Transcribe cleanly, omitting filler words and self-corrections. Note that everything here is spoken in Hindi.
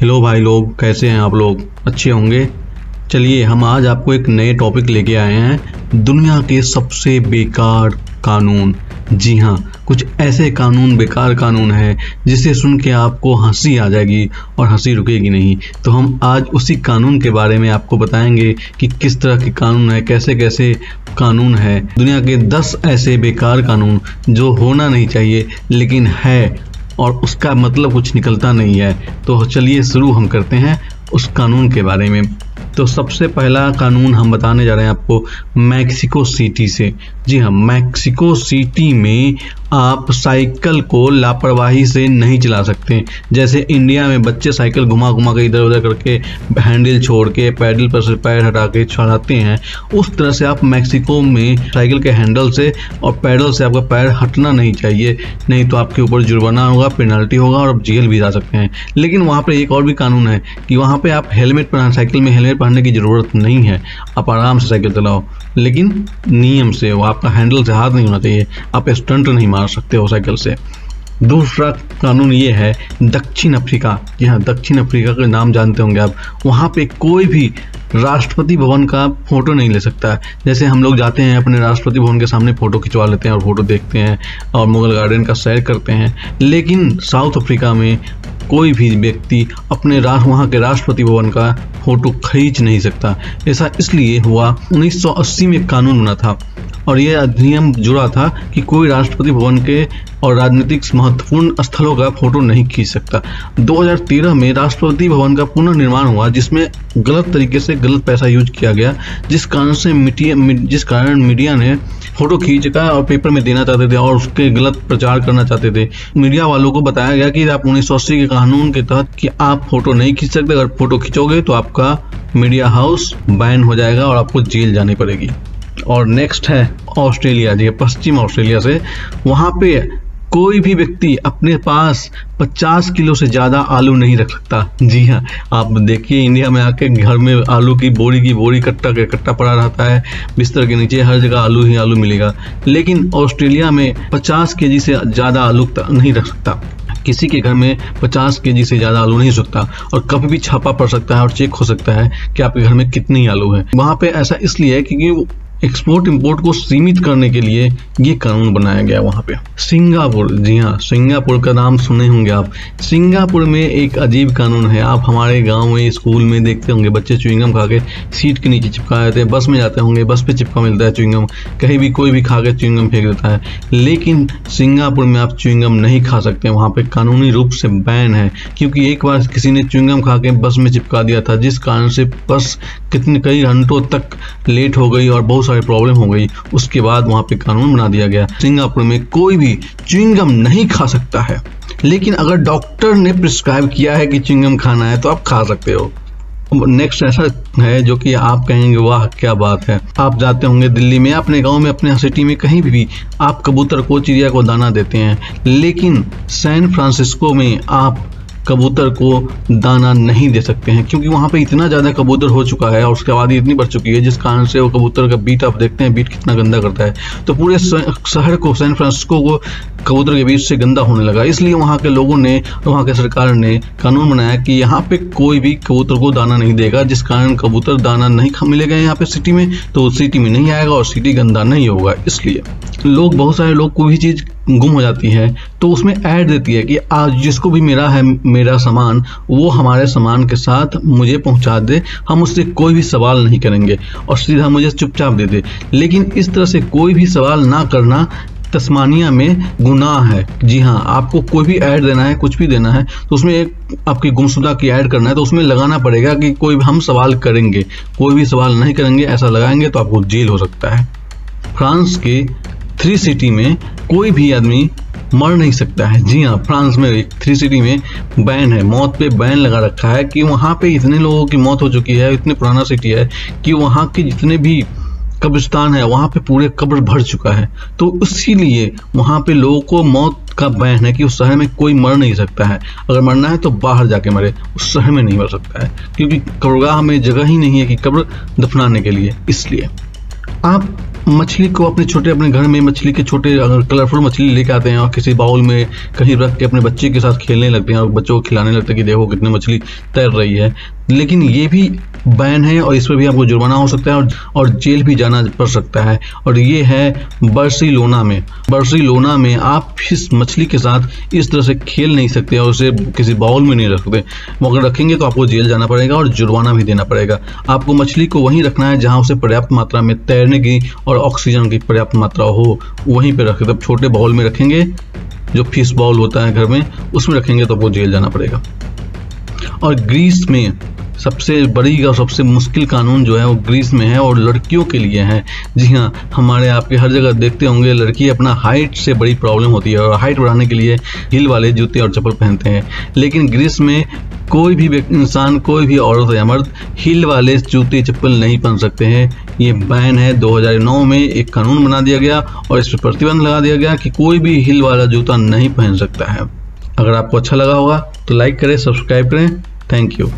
हेलो भाई लोग, कैसे हैं आप लोग? अच्छे होंगे। चलिए हम आज आपको एक नए टॉपिक लेके आए हैं, दुनिया के सबसे बेकार कानून। जी हाँ, कुछ ऐसे कानून, बेकार कानून है जिसे सुन के आपको हंसी आ जाएगी और हंसी रुकेगी नहीं। तो हम आज उसी कानून के बारे में आपको बताएंगे कि किस तरह के कानून है, कैसे कैसे कानून है। दुनिया के 10 ऐसे बेकार कानून जो होना नहीं चाहिए लेकिन है और उसका मतलब कुछ निकलता नहीं है। तो चलिए शुरू हम करते हैं उस कानून के बारे में। तो सबसे पहला कानून हम बताने जा रहे हैं आपको मैक्सिको सिटी से। जी हाँ, मैक्सिको सिटी में आप साइकिल को लापरवाही से नहीं चला सकते। जैसे इंडिया में बच्चे साइकिल घुमा घुमा के इधर उधर करके हैंडल छोड़ के पैडल पर से पैर हटा के चलाते हैं, उस तरह से आप मैक्सिको में साइकिल के हैंडल से और पैडल से आपका पैर हटना नहीं चाहिए, नहीं तो आपके ऊपर जुर्माना होगा, पेनल्टी होगा और आप जेल भी जा सकते हैं। लेकिन वहाँ पे एक और भी कानून है कि वहाँ पे आप हेलमेट पहना, साइकिल में हेलमेट पहनने की ज़रूरत नहीं है, आप आराम से साइकिल चलाओ, लेकिन नियम से। वो आपका हैंडल से हाथ नहीं होना चाहिए, आप स्टंट नहीं मार सकते हो साइकिल से। दूसरा कानून ये है दक्षिण अफ्रीका। जी हाँ, दक्षिण अफ्रीका का नाम जानते होंगे आप। वहाँ पे कोई भी राष्ट्रपति भवन का फोटो नहीं ले सकता है। जैसे हम लोग जाते हैं अपने राष्ट्रपति भवन के सामने फ़ोटो खिंचवा लेते हैं और फोटो देखते हैं और मुगल गार्डन का सैर करते हैं, लेकिन साउथ अफ्रीका में कोई भी व्यक्ति अपने वहाँ के राष्ट्रपति भवन का फोटो खींच नहीं सकता। ऐसा इसलिए हुआ, 1980 में कानून बना था और यह अधिनियम जुड़ा था कि कोई राष्ट्रपति भवन के और राजनीतिक महत्वपूर्ण स्थलों का फोटो नहीं खींच सकता। 2013 में राष्ट्रपति भवन का पुनर्निर्माण हुआ, जिसमें गलत तरीके से गलत पैसा यूज किया गया, जिस कारण मीडिया ने फोटो खींच कर और पेपर में देना चाहते थे और उसके गलत प्रचार करना चाहते थे। मीडिया वालों को बताया गया कि आप 1980 के कानून के तहत कि आप फोटो नहीं खींच सकते, अगर फोटो खींचोगे तो आपका मीडिया हाउस बैन हो जाएगा और आपको जेल जानी पड़ेगी। और नेक्स्ट है ऑस्ट्रेलिया। जी, पश्चिम ऑस्ट्रेलिया से। वहाँ पे कोई भी व्यक्ति अपने पास 50 किलो से ज़्यादा आलू नहीं रख सकता। जी हाँ, आप देखिए इंडिया में आके घर में आलू की बोरी कट्टा के कट्टा पड़ा रहता है, बिस्तर के नीचे हर जगह आलू ही आलू मिलेगा। लेकिन ऑस्ट्रेलिया में 50 केजी से ज़्यादा आलू नहीं रख सकता। किसी के घर में 50 केजी से ज़्यादा आलू नहीं हो सकता और कभी भी छापा पड़ सकता है और चेक हो सकता है कि आपके घर में कितनी आलू है। वहाँ पे ऐसा इसलिए है क्योंकि एक्सपोर्ट इंपोर्ट को सीमित करने के लिए ये कानून बनाया गया वहाँ पे। सिंगापुर। जी हाँ, सिंगापुर का नाम सुने होंगे आप। सिंगापुर में एक अजीब कानून है। आप हमारे गांव में स्कूल में देखते होंगे बच्चे च्युइंगम खा के सीट के नीचे चिपका देते हैं। बस में जाते होंगे, बस पे चिपका मिलता है च्युइंगम, कहीं भी कोई भी खा के च्युइंगम फेंक देता है। लेकिन सिंगापुर में आप च्युइंगम नहीं खा सकते, वहाँ पे कानूनी रूप से बैन है, क्योंकि एक बार किसी ने च्युइंगम खा के बस में चिपका दिया था, जिस कारण से बस कई घंटों तक लेट हो गई और बहुत सारी प्रॉब्लम हो गई। उसके बाद वहाँ पे कानून बना दिया गया, सिंगापुर में कोई भी च्युइंगम नहीं खा सकता है। लेकिन अगर डॉक्टर ने प्रिस्क्राइब किया है कि च्युइंगम खाना है तो आप खा सकते हो। नेक्स्ट ऐसा है जो कि आप कहेंगे वाह क्या बात है। आप जाते होंगे दिल्ली में, अपने गांव में, अपने सिटी में, कहीं भी आप कबूतर को, चिड़िया को दाना देते हैं, लेकिन सैन फ्रांसिस्को में आप कबूतर को दाना नहीं दे सकते हैं, क्योंकि वहाँ पे इतना ज़्यादा कबूतर हो चुका है और उसकी आबादी इतनी बढ़ चुकी है, जिस कारण से वो कबूतर का बीट, आप देखते हैं बीट कितना गंदा करता है। तो पूरे शहर को, सैन फ्रांसिस्को को कबूतर के बीच से गंदा होने लगा। इसलिए वहाँ के लोगों ने, वहाँ के सरकार ने कानून बनाया कि यहाँ पे कोई भी कबूतर को दाना नहीं देगा, जिस कारण कबूतर दाना नहीं मिलेगा यहाँ पे सिटी में, तो सिटी में नहीं आएगा और सिटी गंदा नहीं होगा। इसलिए बहुत सारे लोग कोई भी चीज़ गुम हो जाती है तो उसमें ऐड देती है कि आज जिसको भी मेरा सामान, वो हमारे सामान के साथ मुझे पहुंचा दे, हम उससे कोई भी सवाल नहीं करेंगे और सीधा मुझे चुपचाप दे दे। लेकिन इस तरह से कोई भी सवाल ना करना तस्मानिया में गुनाह है। जी हाँ, आपको कोई भी ऐड देना है, कुछ भी देना है, तो उसमें एक आपकी गुमशुदा की ऐड करना है तो उसमें लगाना पड़ेगा कि कोई हम सवाल करेंगे, कोई भी सवाल नहीं करेंगे, ऐसा लगाएंगे तो आपको जेल हो सकता है। फ्रांस के 3 सिटी में कोई भी आदमी मर नहीं सकता है। जी हाँ, फ्रांस में 3 सिटी में बैन है, मौत पे बैन लगा रखा है कि वहाँ पे इतने लोगों की मौत हो चुकी है, इतने पुराना सिटी है कि वहाँ के जितने भी कब्रिस्तान है वहाँ पे पूरे कब्र भर चुका है। तो इसीलिए वहाँ पे लोगों को मौत का बैन है कि उस शहर में कोई मर नहीं सकता है। अगर मरना है तो बाहर जाके मरे, उस शहर में नहीं मर सकता है, क्योंकि कब्रगाह में जगह ही नहीं है कि कब्र दफनाने के लिए। इसलिए आप मछली को अपने घर में मछली के छोटे अगर कलरफुल मछली लेके आते हैं और किसी बाउल में कहीं रख के अपने बच्चे के साथ खेलने लगते हैं और बच्चों को खिलाने लगते हैं कि देखो कितनी मछली तैर रही है, लेकिन ये भी बैन है और इस पर भी आपको जुर्माना हो सकता है और जेल भी जाना पड़ सकता है। और ये है बार्सिलोना में आप इस मछली के साथ इस तरह से खेल नहीं सकते और उसे किसी बाउल में नहीं रखते। अगर रखेंगे तो आपको जेल जाना पड़ेगा और जुर्माना भी देना पड़ेगा। आपको मछली को वहीं रखना है जहां उसे पर्याप्त मात्रा में तैरने की और ऑक्सीजन की पर्याप्त मात्रा हो, वहीं पे रखें। तब छोटे बाउल में रखेंगे, जो फिश बाउल होता है घर में, उसमें रखेंगे तो आपको जेल जाना पड़ेगा। और ग्रीस में सबसे बड़ी और सबसे मुश्किल कानून जो है वो ग्रीस में है और लड़कियों के लिए है। जी हाँ, हमारे आपके हर जगह देखते होंगे लड़की अपना हाइट से बड़ी प्रॉब्लम होती है और हाइट बढ़ाने के लिए हील वाले जूते और चप्पल पहनते हैं। लेकिन ग्रीस में कोई भी इंसान, कोई भी औरत या मर्द हील वाले जूते चप्पल नहीं पहन सकते हैं। ये बैन है। 2009 में एक कानून बना दिया गया और इस पर प्रतिबंध लगा दिया गया कि कोई भी हील वाला जूता नहीं पहन सकता है। अगर आपको अच्छा लगा होगा तो लाइक करें, सब्सक्राइब करें। Thank you.